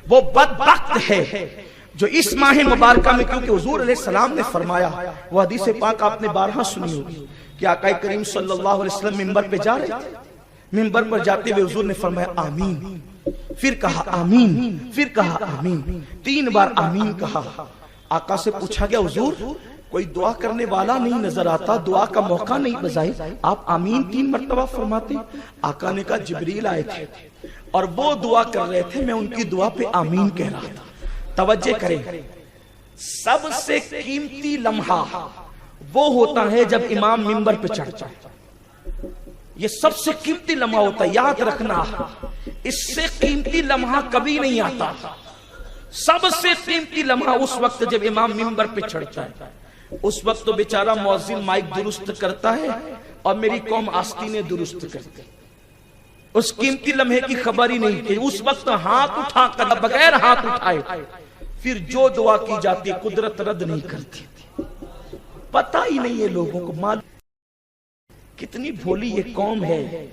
وہ بدبخت ہے جو اس ماہ مبارکہ میں، کیونکہ حضور علیہ السلام نے فرمایا، وہ حدیث پاک آپ نے بارہا سنی ہوگی کہ آقا کریم صلی اللہ علیہ وسلم منبر پہ جا رہے تھے، منبر پر جاتے ہوئے حضور نے فرمایا آمین، پھر کہا آمین، پھر کہا آمین، 3 بار آمین کہا۔ آقا سے پوچھا گیا حضور کوئی دعا کرنے والا نہیں نظر آتا، دعا کا موقع نہیں بظاہر، آپ آمین 3 مرتبہ فرماتے؟ آقا نے کہا جبریل آئے تھے اور وہ دعا کر رہے تھے، میں ان کی دعا پہ آمین کہہ رہا تھا۔ توجہ کریں، سب سے قیمتی لمحہ وہ ہوتا ہے جب امام منبر پہ چڑھتا ہے، یہ سب سے قیمتی لمحہ ہوتا ہے، یاد رکھنا، اس سے قیمتی لمحہ کبھی نہیں آتا۔ سب سے قیمتی لمحہ اس وقت جب امام منبر پہ چڑھتا ہے، اس وقت تو بیچارہ مؤذن مائک درست کرتا ہے اور میری قوم آستینیں درست کرتی، اس قیمتی لمحے کی خبر ہی نہیں تھی۔ اس وقت ہاتھ اٹھا کر بغیر ہاتھ اٹھائے پھر جو دعا کی جاتی قدرت رد نہیں کرتی تھی، پتہ ہی نہیں ہے لوگوں کو، معلوم کتنی بھولی یہ قوم ہے،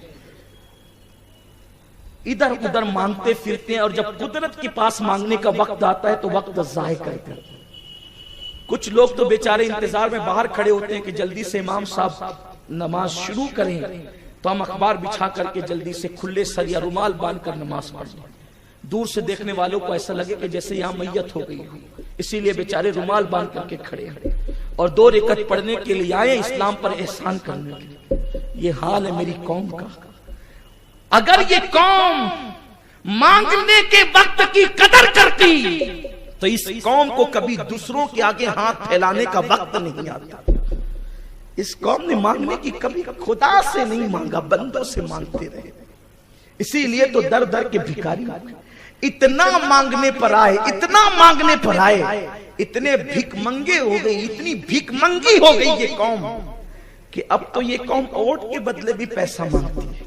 ادھر ادھر مانگتے پھرتے ہیں اور جب قدرت کے پاس مانگنے کا وقت آتا ہے تو وقت ضائع کرتے ہیں۔ کچھ لوگ تو بیچارے انتظار میں باہر کھڑے ہوتے ہیں کہ جلدی سے امام صاحب نماز شروع کریں تو ہم اخبار بچھا کر کے جلدی سے کھلے سر یا رومال باندھ کر نماز پڑھ لیں۔ دور سے دیکھنے والوں کو ایسا لگے کہ جیسے یہاں میت ہو گئی، اسی لیے بیچارے رومال باندھ کر کے کھڑے ہیں اور 2 رکعت پڑھنے کے لیے آئے، اسلام پر احسان کرنے کے لیے۔ یہ حال ہے میری قوم کا۔ اگر یہ قوم مانگنے کے وقت کی قدر کرتی تو اس قوم کو کبھی دوسروں کے آگے ہاتھ پھیلانے کا وقت نہیں آتا۔ اس قوم نے مانگنے کی کبھی خدا سے نہیں مانگا، بندوں سے مانگتے رہے، اسی لیے تو در در کے بھکاری اتنا مانگنے پر آئے، اتنا مانگنے پر آئے، اتنے بھیک منگے ہو گئی، اتنی بھیک منگی ہو گئی یہ قوم کہ اب تو یہ قوم ووٹ کے بدلے بھی پیسہ مانگتی ہے۔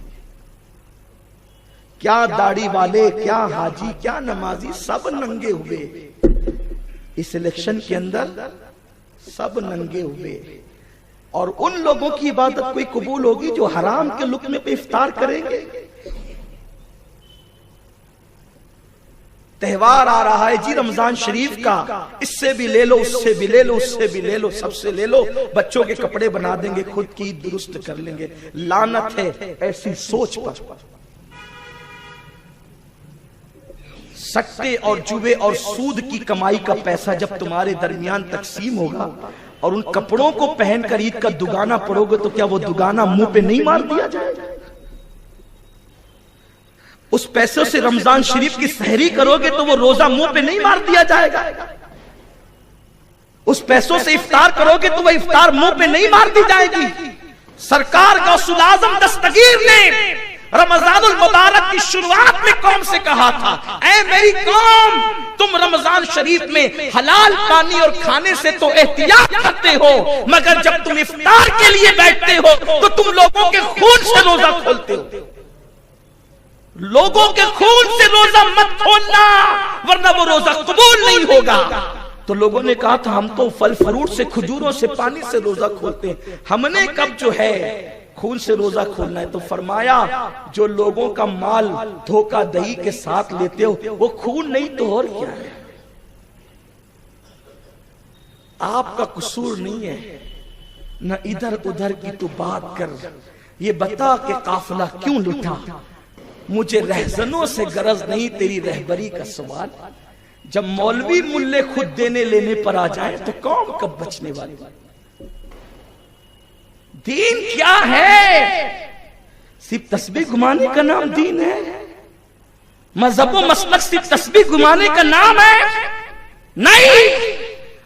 کیا داڑھی والے، کیا حاجی، کیا نمازی، سب ننگے ہوئے اس الیکشن کے اندر، سب ننگے ہوئے۔ اور ان لوگوں کی عبادت کوئی قبول ہوگی جو حرام کے لقمے پہ افطار کریں گے؟ تہوار آ رہا ہے جی رمضان شریف کا، اس سے بھی لے لو، اس سے بھی لے لو، اس سے بھی لے لو، سب سے لے لو، بچوں کے کپڑے بنا دیں گے، خود کی درست کر لیں گے۔ لعنت ہے ایسی سوچ پر۔ سٹے اور جوے اور سود کی کمائی کا پیسہ جب تمہارے درمیان تقسیم ہوگا اور ان کپڑوں کو پہن کر عید کا دگانا پڑھو گے تو کیا وہ دگانا منہ پہ نہیں مار دیا جائے گا؟ اس پیسوں سے رمضان شریف کی سحری کرو گے تو وہ روزہ منہ پہ نہیں مار دیا جائے گا؟ اس پیسوں سے افطار کرو گے تو وہ افطار منہ پہ نہیں مار دی جائے گی؟ سرکار غوث الاعظم دستگیر نے رمضان المبارک کی شروعات میں قوم سے کہا تھا، اے میری قوم، تم رمضان شریف میں حلال پانی اور کھانے سے تو احتیاط کرتے ہو، مگر جب تم افطار کے لیے بیٹھتے ہو تو تم لوگوں کے خون سے روزہ کھولتے ہو۔ لوگوں کے خون سے روزہ مت کھولنا ورنہ وہ روزہ قبول نہیں ہوگا۔ تو لوگوں نے کہا تھا ہم تو پھل فروٹ سے، کھجوروں سے، پانی سے روزہ کھولتے ہیں، ہم نے کب جو ہے خون سے روزہ کھولنا ہے؟ تو فرمایا جو لوگوں کا مال دھوکہ دہی کے ساتھ لیتے ہو وہ خون نہیں تو اور کیا ہے؟ آپ کا قصور نہیں ہے، نہ ادھر ادھر کی تو بات کر، یہ بتا کہ قافلہ کیوں لٹا؟ مجھے رہزنوں سے غرض نہیں تیری رہبری کا سوال۔ جب مولوی ملے خود دینے لینے پر آ جائیں تو قوم کب بچنے والی؟ دین کیا ہے؟ صرف تسبیح گھمانے کا نام دین ہے؟ مذہب و مسلک صرف تسبیح گھمانے کا نام ہے؟ نہیں،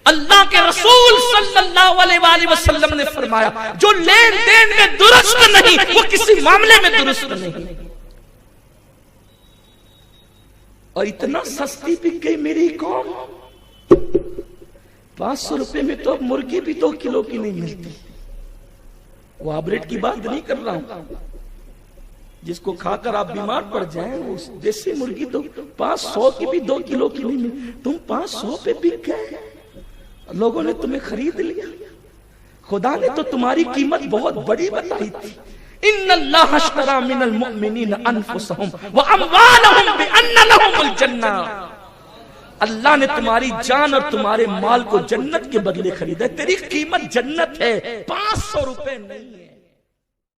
اللہ کے رسول صلی اللہ علیہ وآلہ وسلم نے فرمایا جو لین دین میں درست نہیں وہ کسی معاملے میں درست نہیں۔ اور اتنا سستی بک گئی میری قوم، 500 روپے میں تو اب مرغی بھی 2 کلو کی نہیں ملتی۔ وہ آبریٹ کی بات نہیں کر رہا ہوں، جس کو کھا کر آپ بیمار پڑ جائیں، جیسے مرغی تو 500 کی بھی 2 کلو کی نہیں ملتی، تم 500 پہ بک گئے، لوگوں نے تمہیں خرید لیا۔ خدا نے تو تمہاری قیمت بہت بڑی بتائی تھی، ان اللہ اشتری من المؤمنین انفسهم واموالهم بان لهم الجنہ۔ اللہ نے تمہاری جان اور تمہارے مال کو جنت کے بدلے خریدا ہے، تیری قیمت جنت ہے، 500 روپے نہیں ہے۔